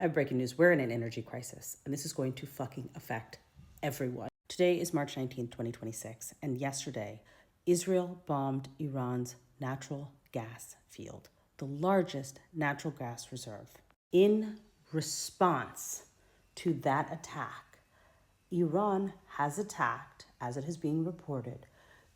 I have breaking news. We're in an energy crisis, and this is going to fucking affect everyone. Today is March 19th, 2026, and yesterday, Israel bombed Iran's natural gas field, the largest natural gas reserve. In response to that attack, Iran has attacked, as it has been reported,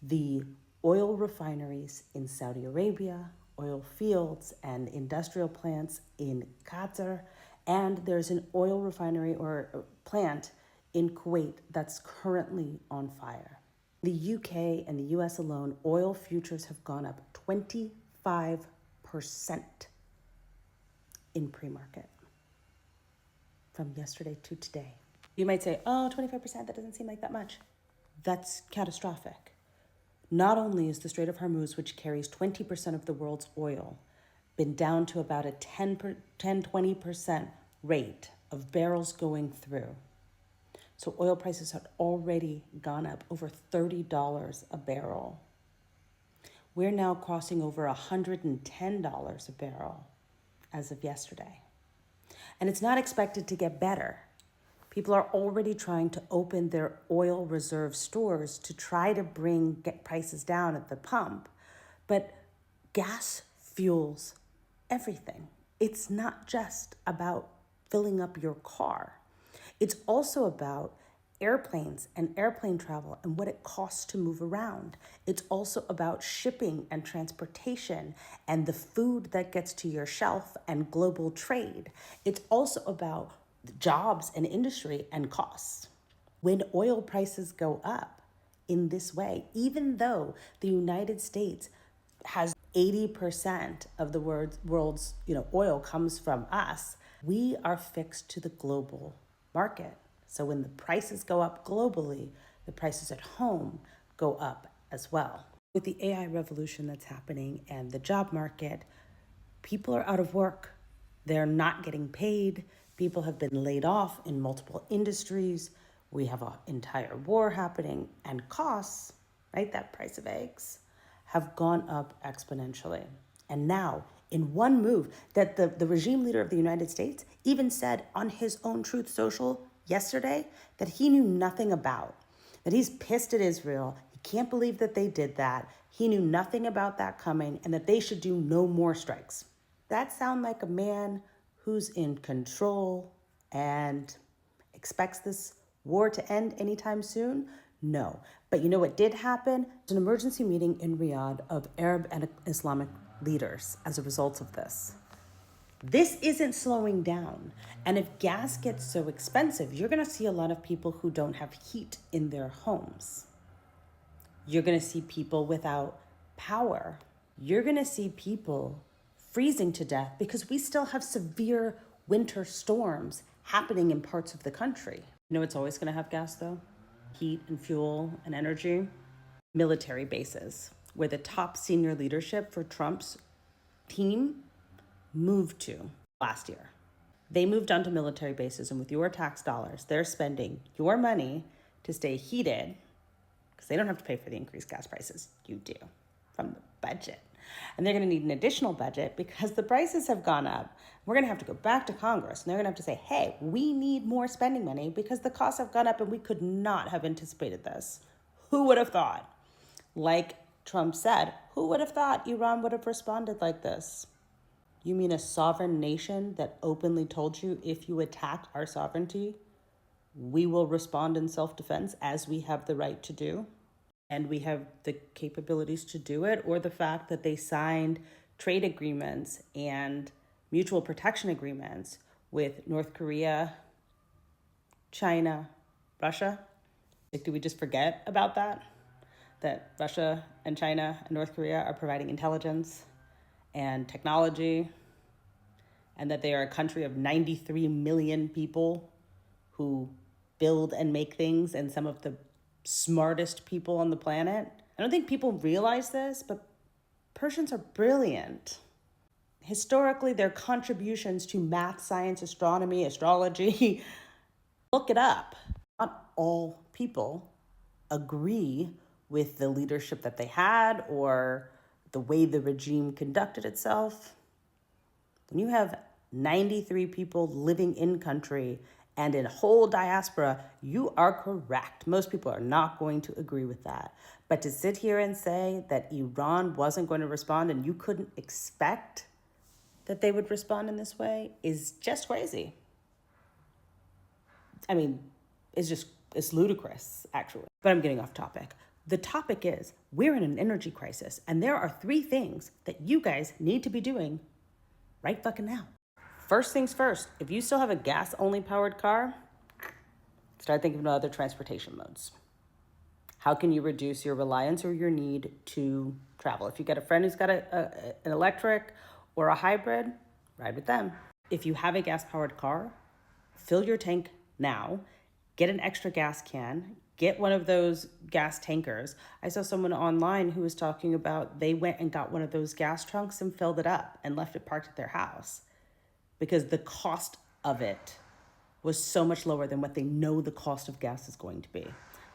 the oil refineries in Saudi Arabia, oil fields and industrial plants in Qatar, and there's an oil refinery or plant in Kuwait that's currently on fire. The UK and the US alone, oil futures have gone up 25% in pre-market from yesterday to today. You might say, oh, 25%, that doesn't seem like that much. That's catastrophic. Not only is the Strait of Hormuz, which carries 20% of the world's oil, been down to about a 10-20% rate of barrels going through. So oil prices had already gone up over $30 a barrel. We're now crossing over $110 a barrel as of yesterday. And it's not expected to get better. People are already trying to open their oil reserve stores to try to get prices down at the pump. But gas fuels everything. It's not just about filling up your car. It's also about airplanes and airplane travel and what it costs to move around. It's also about shipping and transportation and the food that gets to your shelf and global trade. It's also about jobs and industry and costs. When oil prices go up in this way, even though the United States has 80% of the world's oil comes from us, we are fixed to the global market. So when the prices go up globally, the prices at home go up as well. With the AI revolution that's happening and the job market, people are out of work. They're not getting paid. People have been laid off in multiple industries. We have an entire war happening, and costs, right, that price of eggs, have gone up exponentially. And now, in one move that the regime leader of the United States even said on his own Truth Social yesterday that he knew nothing about, that he's pissed at Israel. He can't believe that they did that. He knew nothing about that coming, and that they should do no more strikes. That sound like a man who's in control and expects this war to end anytime soon? No. But you know what did happen? There's an emergency meeting in Riyadh of Arab and Islamic leaders as a result of this. This isn't slowing down. And if gas gets so expensive, you're going to see a lot of people who don't have heat in their homes. You're going to see people without power. You're going to see people freezing to death because we still have severe winter storms happening in parts of the country. You know what's always going to have gas, though? Heat and fuel and energy. Military bases, where the top senior leadership for Trump's team moved to last year. They moved onto military bases, and with your tax dollars, they're spending your money to stay heated because they don't have to pay for the increased gas prices. You do, from the budget. And they're going to need an additional budget because the prices have gone up. We're going to have to go back to Congress, and they're going to have to say, hey, we need more spending money because the costs have gone up and we could not have anticipated this. Who would have thought? Like Trump said, who would have thought Iran would have responded like this? You mean a sovereign nation that openly told you if you attack our sovereignty, we will respond in self-defense as we have the right to do? And we have the capabilities to do it, or the fact that they signed trade agreements and mutual protection agreements with North Korea, China, Russia. Like, do we just forget about that? That Russia and China and North Korea are providing intelligence and technology, and that they are a country of 93 million people who build and make things, and some of the smartest people on the planet. I don't think people realize this, but Persians are brilliant. Historically, their contributions to math, science, astronomy, astrology, look it up. Not all people agree with the leadership that they had or the way the regime conducted itself. When you have 93 people living in country and in whole diaspora, you are correct. Most people are not going to agree with that. But to sit here and say that Iran wasn't going to respond and you couldn't expect that they would respond in this way is just crazy. I mean, it's ludicrous, actually. But I'm getting off topic. The topic is we're in an energy crisis, and there are 3 things that you guys need to be doing right fucking now. First things first, if you still have a gas-only powered car, start thinking of other transportation modes. How can you reduce your reliance or your need to travel? If you got a friend who's got an electric or a hybrid, ride with them. If you have a gas-powered car, fill your tank now, get an extra gas can, get one of those gas tankers. I saw someone online who was talking about they went and got one of those gas trunks and filled it up and left it parked at their house because the cost of it was so much lower than what they know the cost of gas is going to be.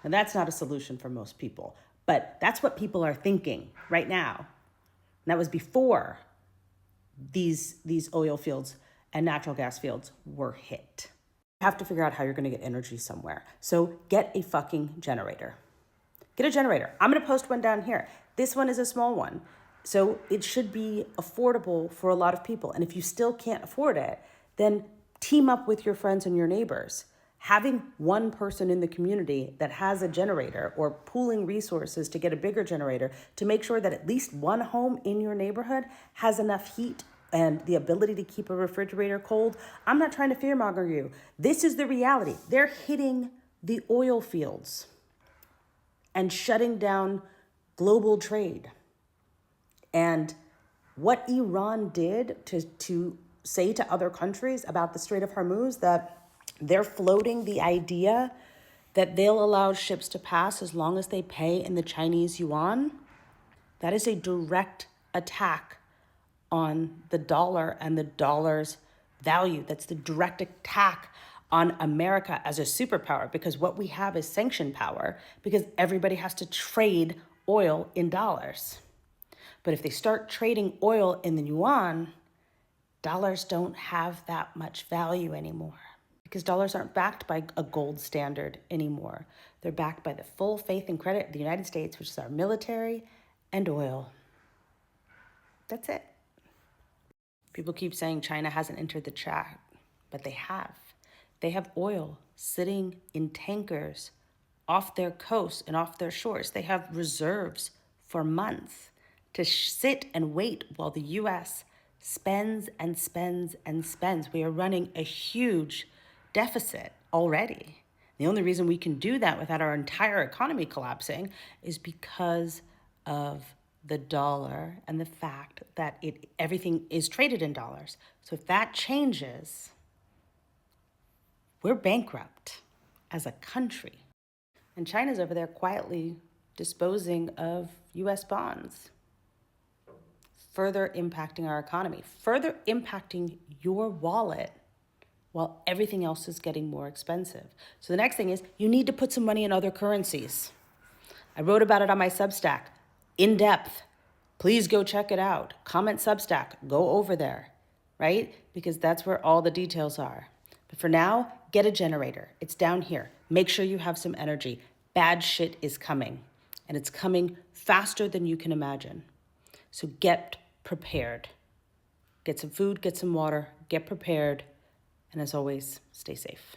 And that's not a solution for most people, but that's what people are thinking right now. And that was before these oil fields and natural gas fields were hit. You have to figure out how you're going to get energy somewhere. So get a fucking generator. Get a generator. I'm going to post one down here. This one is a small one. So it should be affordable for a lot of people. And if you still can't afford it, then team up with your friends and your neighbors. Having one person in the community that has a generator or pooling resources to get a bigger generator to make sure that at least one home in your neighborhood has enough heat and the ability to keep a refrigerator cold. I'm not trying to fearmonger you. This is the reality. They're hitting the oil fields and shutting down global trade. And what Iran did to say to other countries about the Strait of Hormuz, that they're floating the idea that they'll allow ships to pass as long as they pay in the Chinese yuan, that is a direct attack on the dollar and the dollar's value. That's the direct attack on America as a superpower, because what we have is sanction power because everybody has to trade oil in dollars. But if they start trading oil in the yuan, dollars don't have that much value anymore because dollars aren't backed by a gold standard anymore. They're backed by the full faith and credit of the United States, which is our military and oil. That's it. People keep saying China hasn't entered the chat, but they have. They have oil sitting in tankers off their coasts and off their shores. They have reserves for months to sit and wait while the U.S. spends and spends and spends. We are running a huge deficit already. The only reason we can do that without our entire economy collapsing is because of the dollar and the fact that everything is traded in dollars. So if that changes, we're bankrupt as a country. And China's over there quietly disposing of U.S. bonds, further impacting our economy, further impacting your wallet while everything else is getting more expensive. So the next thing is you need to put some money in other currencies. I wrote about it on my Substack in depth. Please go check it out. Comment Substack, go over there, right? Because that's where all the details are. But for now, get a generator. It's down here. Make sure you have some energy. Bad shit is coming, and it's coming faster than you can imagine. So get prepared. Get some food, get some water, get prepared, and as always, stay safe.